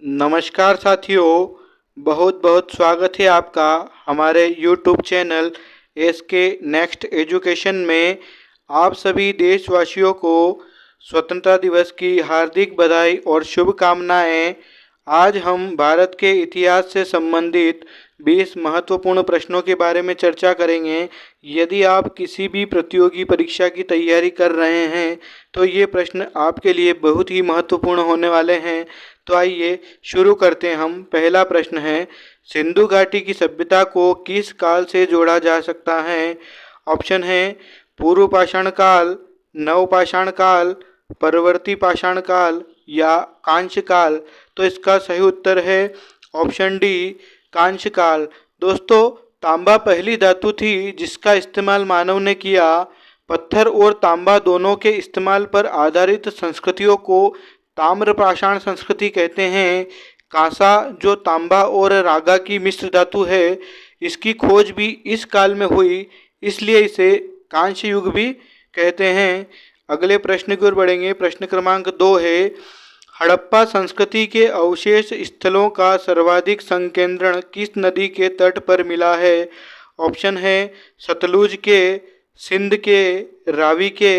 नमस्कार साथियों, बहुत बहुत स्वागत है आपका हमारे YouTube channel SK Next Education में। आप सभी देशवासियों को स्वतंत्रता दिवस की हार्दिक बधाई और शुभकामनाएं। आज हम भारत के इतिहास से संबंधित 20 महत्वपूर्ण प्रश्नों के बारे में चर्चा करेंगे। यदि आप किसी भी प्रतियोगी परीक्षा की तैयारी कर रहे हैं तो ये प्रश्न आपके लिए बहुत ही महत्वपूर्ण होने वाले हैं। तो आइए शुरू करते हैं। हम पहला प्रश्न है, सिंधु घाटी की सभ्यता को किस काल से जोड़ा जा सकता है? ऑप्शन है पूर्व पाषाण काल, नव पाषाण काल, परवर्ती पाषाण काल या कांस्य काल। तो इसका सही उत्तर है ऑप्शन डी, कांस्य काल। दोस्तों, तांबा पहली धातु थी जिसका इस्तेमाल मानव ने किया। पत्थर और तांबा दोनों के इस्तेमाल पर आधारित संस्कृतियों को ताम्रपाषाण संस्कृति कहते हैं। कांसा, जो तांबा और रागा की मिश्र धातु है, इसकी खोज भी इस काल में हुई, इसलिए इसे कांस्य युग भी कहते हैं। अगले प्रश्न की ओर बढ़ेंगे। प्रश्न क्रमांक 2 है, हड़प्पा संस्कृति के अवशेष स्थलों का सर्वाधिक संकेंद्रण किस नदी के तट पर मिला है? ऑप्शन है सतलुज के, सिंध के, रावी के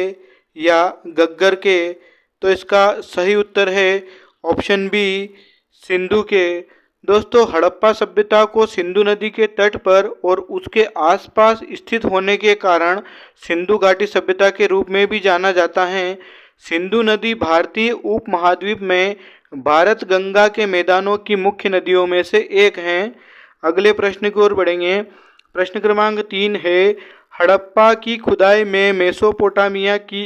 या गग्गर के। तो इसका सही उत्तर है ऑप्शन बी, सिंधु के। दोस्तों, हड़प्पा सभ्यता को सिंधु नदी के तट पर और उसके आसपास स्थित होने के कारण सिंधु घाटी सभ्यता के रूप में भी जाना जाता है। सिंधु नदी भारतीय उपमहाद्वीप में भारत गंगा के मैदानों की मुख्य नदियों में से एक है। अगले प्रश्न की ओर बढ़ेंगे। प्रश्न क्रमांक 3 है, हड़प्पा की खुदाई में मेसोपोटामिया की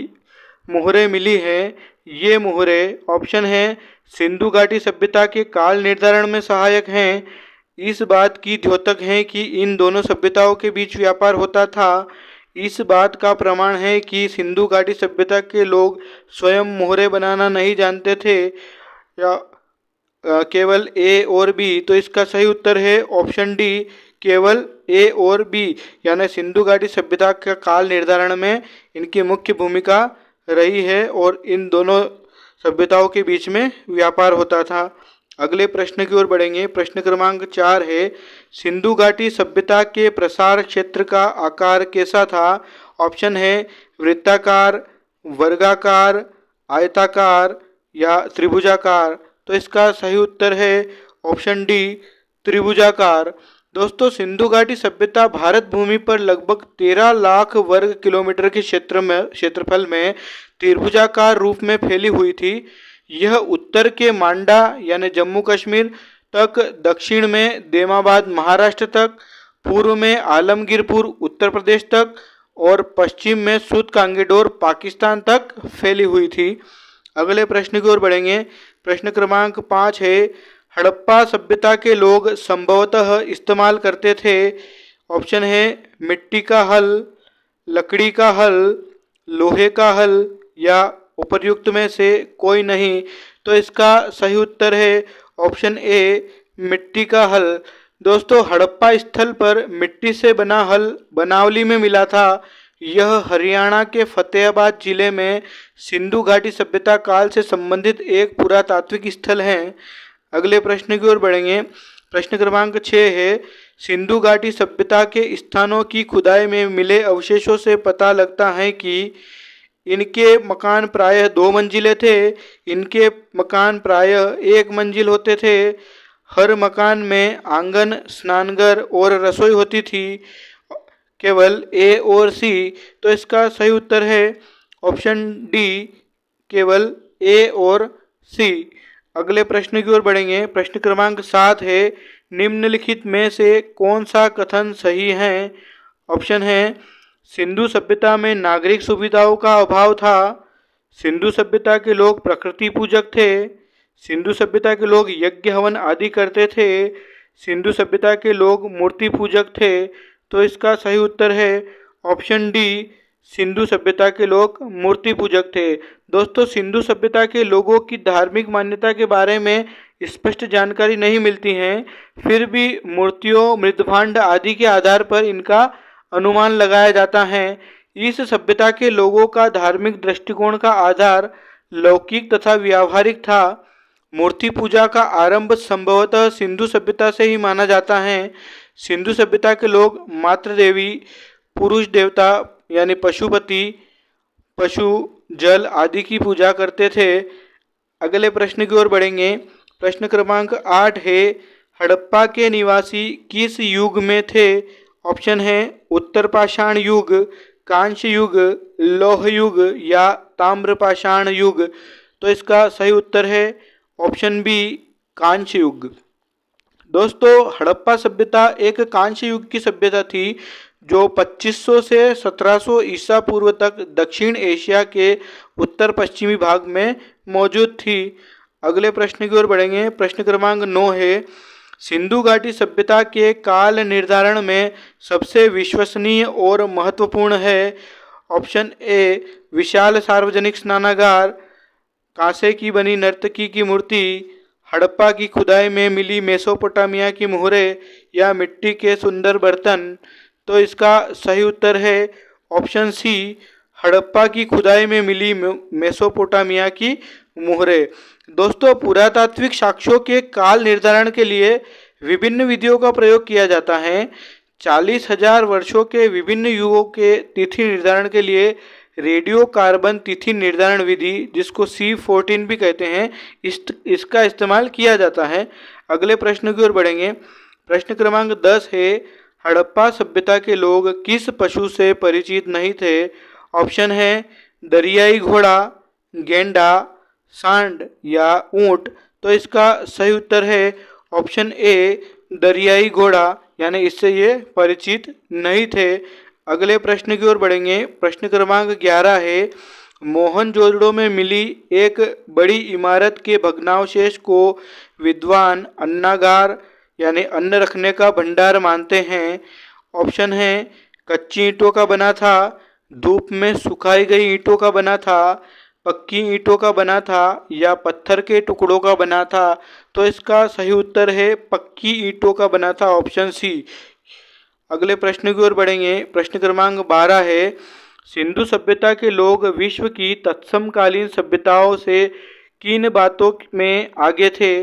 मुहरें मिली हैं। ये मुहरें ऑप्शन है सिंधु घाटी सभ्यता के काल निर्धारण में सहायक हैं। इस बात की द्योतक हैं कि इन दोनों सभ्यताओं के बीच व्यापार होता था। इस बात का प्रमाण है कि सिंधु घाटी सभ्यता के लोग स्वयं मोहरे बनाना नहीं जानते थे या केवल ए और बी। तो इसका सही उत्तर है ऑप्शन डी, केवल ए और बी, यानी सिंधु घाटी सभ्यता का काल निर्धारण में इनकी मुख्य भूमिका रही है और इन दोनों सभ्यताओं के बीच में व्यापार होता था। अगले प्रश्न की ओर बढ़ेंगे। प्रश्न क्रमांक 4 है, सिंधु घाटी सभ्यता के प्रसार क्षेत्र का आकार कैसा था? ऑप्शन है वृत्ताकार, वर्गाकार, आयताकार या त्रिभुजाकार। तो इसका सही उत्तर है ऑप्शन डी, त्रिभुजाकार। दोस्तों, सिंधु घाटी सभ्यता भारत भूमि पर लगभग 13 लाख वर्ग किलोमीटर के क्षेत्रफल में त्रिभुजाकार रूप में फैली हुई थी। यह उत्तर के मांडा यानी जम्मू कश्मीर तक, दक्षिण में देमाबाद महाराष्ट्र तक, पूर्व में आलमगीरपुर उत्तर प्रदेश तक और पश्चिम में सूतकांगेडोर पाकिस्तान तक फैली हुई थी। अगले प्रश्न की ओर बढ़ेंगे। प्रश्न क्रमांक 5 है, हड़प्पा सभ्यता के लोग संभवतः इस्तेमाल करते थे। ऑप्शन है मिट्टी का हल, लकड़ी का हल, लोहे का हल या उपर्युक्त में से कोई नहीं। तो इसका सही उत्तर है ऑप्शन ए, मिट्टी का हल। दोस्तों, हड़प्पा स्थल पर मिट्टी से बना हल बनावली में मिला था। यह हरियाणा के फतेहाबाद जिले में सिंधु घाटी सभ्यता काल से संबंधित एक पुरातात्विक स्थल है। अगले प्रश्न की ओर बढ़ेंगे। प्रश्न क्रमांक 6 है, सिंधु घाटी सभ्यता के स्थानों की खुदाई में मिले अवशेषों से पता लगता है कि इनके मकान प्रायः 2 मंजिले थे। इनके मकान प्रायः 1 मंजिल होते थे। हर मकान में आंगन, स्नानघर और रसोई होती थी। केवल ए और सी। तो इसका सही उत्तर है ऑप्शन डी, केवल ए और सी। अगले प्रश्न की ओर बढ़ेंगे। प्रश्न क्रमांक 7 है, निम्नलिखित में से कौन सा कथन सही है? ऑप्शन है सिंधु सभ्यता में नागरिक सुविधाओं का अभाव था, सिंधु सभ्यता के लोग प्रकृति पूजक थे, सिंधु सभ्यता के लोग यज्ञ हवन आदि करते थे, सिंधु सभ्यता के लोग मूर्ति पूजक थे। तो इसका सही उत्तर है ऑप्शन डी, सिंधु सभ्यता के लोग मूर्ति पूजक थे। दोस्तों, सिंधु सभ्यता के लोगों की धार्मिक मान्यता के बारे में स्पष्ट जानकारी नहीं मिलती है, फिर भी मूर्तियों, मृदभांड आदि के आधार पर इनका अनुमान लगाया जाता है। इस सभ्यता के लोगों का धार्मिक दृष्टिकोण का आधार लौकिक तथा व्यावहारिक था। मूर्ति पूजा का आरंभ संभवतः सिंधु सभ्यता से ही माना जाता है। सिंधु सभ्यता के लोग मातृ देवी, पुरुष देवता यानी पशुपति, पशु, जल आदि की पूजा करते थे। अगले प्रश्न की ओर बढ़ेंगे। प्रश्न क्रमांक 8 है, हड़प्पा के निवासी किस युग में थे? ऑप्शन है उत्तर पाषाण युग, कांस्य युग, लौह युग या ताम्रपाषाण युग। तो इसका सही उत्तर है ऑप्शन बी, कांस्य युग। दोस्तों, हड़प्पा सभ्यता एक कांस्य युग की सभ्यता थी जो 2500 से 1700 ईसा पूर्व तक दक्षिण एशिया के उत्तर पश्चिमी भाग में मौजूद थी। अगले प्रश्न की ओर बढ़ेंगे। प्रश्न क्रमांक 9 है, सिंधु घाटी सभ्यता के काल निर्धारण में सबसे विश्वसनीय और महत्वपूर्ण है। ऑप्शन ए, विशाल सार्वजनिक स्नानागार, कांसे की बनी नर्तकी की मूर्ति, हड़प्पा की खुदाई में मिली मेसोपोटामिया की मोहरें या मिट्टी के सुंदर बर्तन। तो इसका सही उत्तर है ऑप्शन सी, हड़प्पा की खुदाई में मिली मेसोपोटामिया की मोहरें। दोस्तों, पुरातात्विक साक्ष्यों के काल निर्धारण के लिए विभिन्न विधियों का प्रयोग किया जाता है। 40,000 वर्षों के विभिन्न युगों के तिथि निर्धारण के लिए रेडियो कार्बन तिथि निर्धारण विधि, जिसको C14 भी कहते हैं, इसका इस्तेमाल किया जाता है। अगले प्रश्न की ओर बढ़ेंगे। प्रश्न क्रमांक 10 है, हड़प्पा सभ्यता के लोग किस पशु से परिचित नहीं थे? ऑप्शन है दरियाई घोड़ा, गेंडा, सांड या ऊंट। तो इसका सही उत्तर है ऑप्शन ए, दरियाई घोड़ा, यानी इससे ये परिचित नहीं थे। अगले प्रश्न की ओर बढ़ेंगे। प्रश्न क्रमांक 11 है, मोहनजोदड़ो में मिली एक बड़ी इमारत के भग्नावशेष को विद्वान अन्नागार यानी अन्न रखने का भंडार मानते हैं। ऑप्शन है कच्ची ईंटों का बना था, धूप में सुखाई गई ईंटों का बना था, पक्की ईंटों का बना था या पत्थर के टुकड़ों का बना था। तो इसका सही उत्तर है पक्की ईंटों का बना था, ऑप्शन सी। अगले प्रश्न की ओर बढ़ेंगे। प्रश्न क्रमांक 12 है, सिंधु सभ्यता के लोग विश्व की तत्समकालीन सभ्यताओं से किन बातों में आगे थे?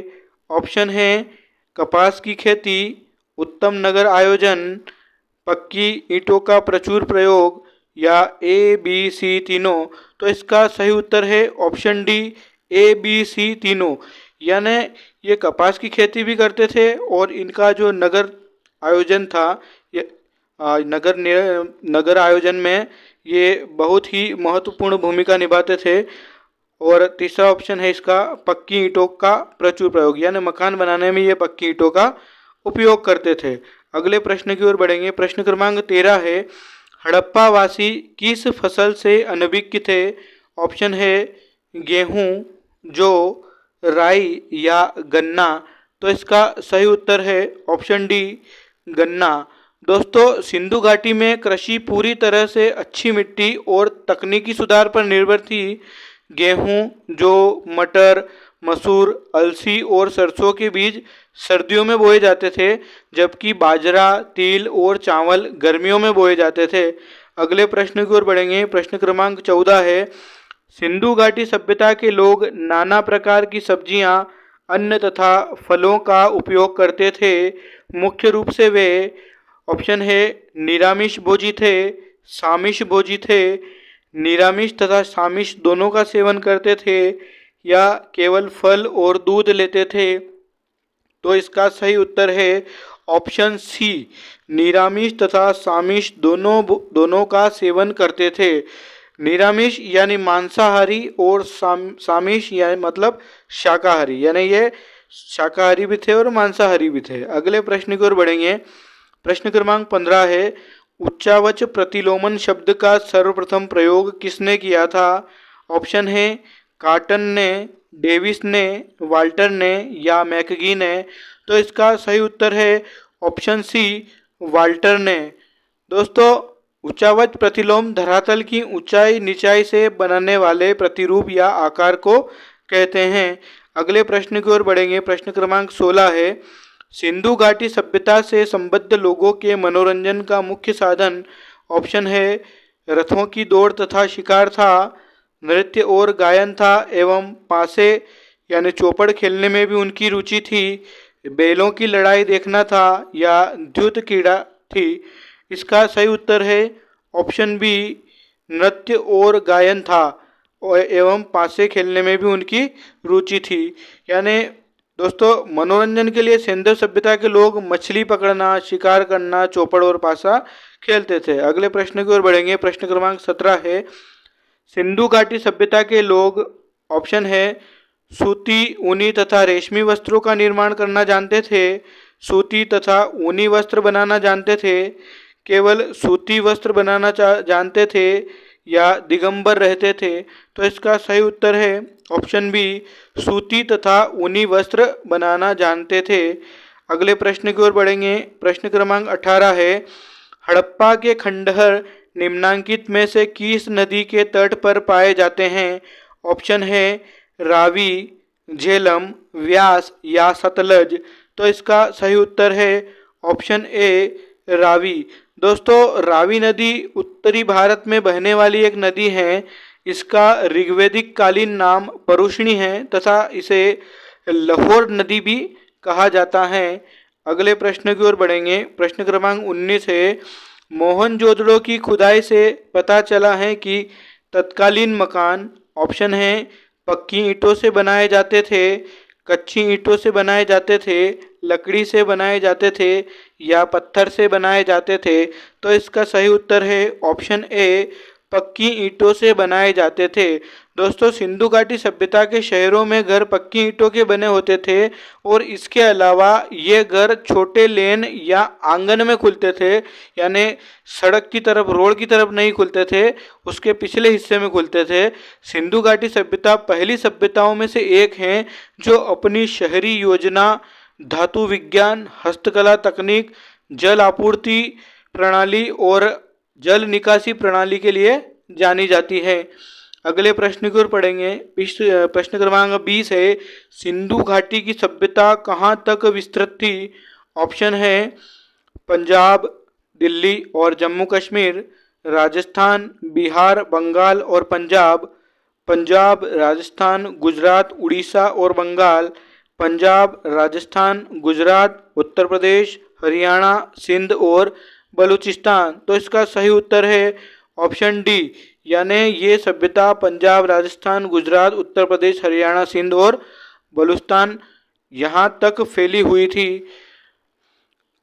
ऑप्शन है कपास की खेती, उत्तम नगर आयोजन, पक्की ईंटों का प्रचुर प्रयोग या ए बी सी तीनों। तो इसका सही उत्तर है option D, A B C तीनों। यानी ये कपास की खेती भी करते थे और इनका जो नगर आयोजन था, ये नगर आयोजन में ये बहुत ही महत्वपूर्ण भूमिका निभाते थे। और तीसरा ऑप्शन है इसका पक्की ईंटों का प्रचुर प्रयोग, यानी मकान बनाने में ये पक्की ईंटों का उपयोग करते थे। अगले प्रश्न की ओर बढ़ेंगे। प्रश्न क्रमांक 13 है, हड़प्पा वासी किस फसल से अनभिज्ञ थे? ऑप्शन है गेहूं, जौ, राई या गन्ना। तो इसका सही उत्तर है ऑप्शन डी, गन्ना। दोस्तों, सिंधु घाटी में कृषि पूरी तरह से अच्छी मिट्टी और तकनीकी सुधार पर निर्भर थी। गेहूं, जौ, मटर, मसूर, अलसी और सरसों के बीज सर्दियों में बोए जाते थे, जबकि बाजरा, तिल और चावल गर्मियों में बोए जाते थे। अगले प्रश्न की ओर बढ़ेंगे। प्रश्न क्रमांक 14 है, सिंधु घाटी सभ्यता के लोग नाना प्रकार की सब्जियां, अन्न तथा फलों का उपयोग करते थे। मुख्य रूप से वे, ऑप्शन है निरामिष भोजी थे, सामिष भोजी थे, निरामिष तथा सामिष दोनों का सेवन करते थे या केवल फल और दूध लेते थे। तो इसका सही उत्तर है ऑप्शन सी, निरामिष तथा सामिष दोनों का सेवन करते थे। निरामिष यानी मांसाहारी और सामिष यानी मतलब शाकाहारी, यानी ये शाकाहारी भी थे और मांसाहारी भी थे। अगले प्रश्न की ओर बढ़ेंगे। प्रश्न क्रमांक 15 है, उच्चावच प्रतिलोमन शब्द का सर्वप्रथम प्रयोग किसने किया था? ऑप्शन है कॉटन ने, डेविस ने, वाल्टर ने या मैकगी ने। तो इसका सही उत्तर है ऑप्शन सी, वाल्टर ने। दोस्तों, उच्चावच प्रतिलोम धरातल की ऊंचाई नीचाई से बनने वाले प्रतिरूप या आकार को कहते हैं। अगले प्रश्न की ओर बढ़ेंगे। प्रश्न क्रमांक 16 है, सिंधु घाटी सभ्यता से संबद्ध लोगों के मनोरंजन का मुख्य साधन? ऑप्शन है रथों की दौड़ तथा शिकार था, नृत्य और गायन था एवं पासे यानी चौपड़ खेलने में भी उनकी रुचि थी, बैलों की लड़ाई देखना था या द्युत क्रीड़ा थी? इसका सही उत्तर है ऑप्शन बी, नृत्य और गायन था एवं पासे खेलने में भी उनकी रुचि थी। यानी दोस्तों मनोरंजन के लिए सिंधु सभ्यता के लोग मछली पकड़ना, शिकार करना, चौपड़ और पासा खेलते थे। अगले प्रश्न की ओर बढ़ेंगे। प्रश्न क्रमांक 17 है, सिंधु घाटी सभ्यता के लोग, ऑप्शन है, सूती, ऊनी तथा रेशमी वस्त्रों का निर्माण करना जानते थे, सूती तथा ऊनी वस्त्र बनाना जानते थे, केवल सूती वस्त्र बनाना जानते थे या दिगंबर रहते थे? तो इसका सही उत्तर है ऑप्शन बी, सूती तथा ऊनी वस्त्र बनाना जानते थे। अगले प्रश्न की ओर बढ़ेंगे। प्रश्न क्रमांक 18 है, हड़प्पा के खंडहर निम्नांकित में से किस नदी के तट पर पाए जाते हैं? ऑप्शन है रावी, झेलम, व्यास या सतलज? तो इसका सही उत्तर है ऑप्शन ए, रावी। दोस्तों रावी नदी उत्तरी भारत में बहने वाली एक नदी है। इसका ऋग्वैदिक कालीन नाम परुष्णी है तथा इसे लाहौर नदी भी कहा जाता है। अगले प्रश्न की ओर बढ़ेंगे। प्रश्न क्रमांक 19 है, मोहनजोदड़ो की खुदाई से पता चला है कि तत्कालीन मकान, ऑप्शन है, पक्की ईंटों से बनाए जाते थे, कच्ची ईंटों से बनाए जाते थे, लकड़ी से बनाए जाते थे या पत्थर से बनाए जाते थे? तो इसका सही उत्तर है ऑप्शन ए, पक्की ईंटों से बनाए जाते थे। दोस्तों सिंधु घाटी सभ्यता के शहरों में घर पक्की ईंटों के बने होते थे और इसके अलावा ये घर छोटे लेन या आंगन में खुलते थे, यानी सड़क की तरफ, रोड की तरफ नहीं खुलते थे, उसके पिछले हिस्से में खुलते थे। सिंधु घाटी सभ्यता पहली सभ्यताओं में से एक है जो अपनी शहरी योजना, धातु विज्ञान, हस्तकला तकनीक, जल आपूर्ति प्रणाली और जल निकासी प्रणाली के लिए जानी जाती है। अगले प्रश्न की ओर पढ़ेंगे। प्रश्न क्रमांक 20 है, सिंधु घाटी की सभ्यता कहाँ तक विस्तृत थी? ऑप्शन है पंजाब, दिल्ली और जम्मू कश्मीर, राजस्थान, बिहार, बंगाल और पंजाब, पंजाब, राजस्थान, गुजरात, उड़ीसा और बंगाल, पंजाब, राजस्थान, गुजरात, उत्तर प्रदेश, हरियाणा, सिंध और बलूचिस्तान? तो इसका सही उत्तर है ऑप्शन डी, यानी ये सभ्यता पंजाब, राजस्थान, गुजरात, उत्तर प्रदेश, हरियाणा, सिंध और बलूचिस्तान यहाँ तक फैली हुई थी।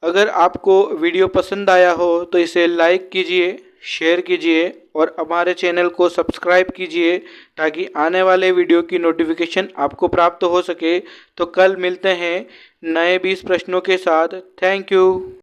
अगर आपको वीडियो पसंद आया हो तो इसे लाइक कीजिए, शेयर कीजिए और हमारे चैनल को सब्सक्राइब कीजिए ताकि आने वाले वीडियो की नोटिफिकेशन आपको प्राप्त हो सके। तो कल मिलते हैं नए 20 प्रश्नों के साथ। Thank you.